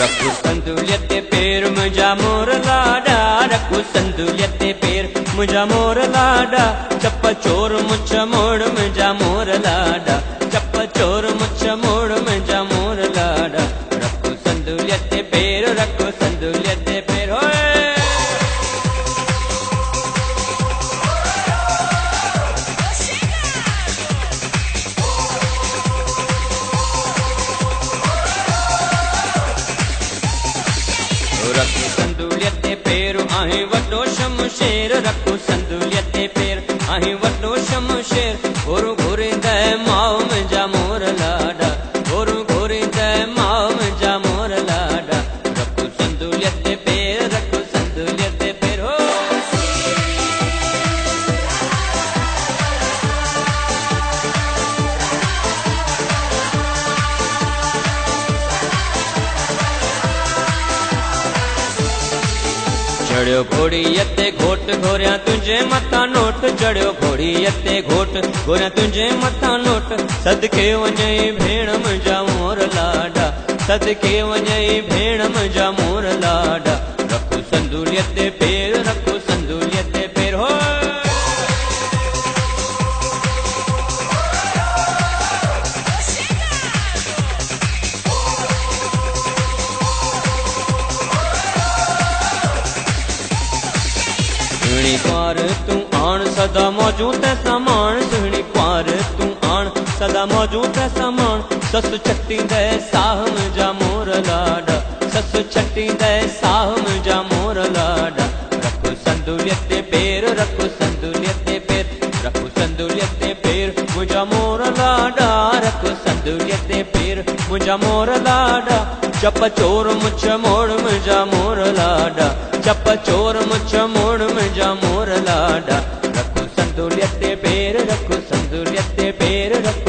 रखो संतुलियत पैर मुझा मोर लाडा, रखो संतुलियत पैर मुझा मोर लाडा, चप्पा चोर मुछ मोड़ मुझा मोर लाडा, चप्पा चोर मुछ मोड़ मुझा मोर लाडा, रखो संतुलियत पैर, रखो संतुलियत पैर होए। रखो संतुलियत पैर आहे वड्डो शमशेर, रखो संतुलियत पैर आहे वड्डो शमशेर, घोरू घोरे दे माओ मुझा मोर लाडा, घोरू घोरे दे माओ मुझा मोर लाडा, रखो संतुलियत पैर, रखो संतुलियत पैर हो। चढ़ियो घोड़ी यते घोट घोरिया तुझे मथा नोट, चढ़ियो घोड़ी यते घोट घोरिया तुझे मथा नोट, सदके वञई भेण मुझा मोर लाडा, सदके वञई भेण मुझा मोर लाडा, रखो संतुलियत पैर, रखो संतुलियत पैर हो। सुहणी पार तू आण सदा मौजूद है समान, सुहणी पार तू आण सदा मौजूद है समान, सस छट्टी दे साह मुझा मोर लाडा, सस छट्टी दे साह मुझा मोर लाडा, रखो संतुलियत पैर, रखो संतुलियत पैर, रखो संतुलियत पैर मुझा मोर लाडा, रखो संतुलियत पैर मुझा मोर लाडा, चप्पा चोर मुछ मोड़ मुझा मोर लाडा, चप्पा चोर मुछ मोड़ मुझा मोर लाडा, रखो संतुलियत पैर, रखो संतुलियत पैर, रखो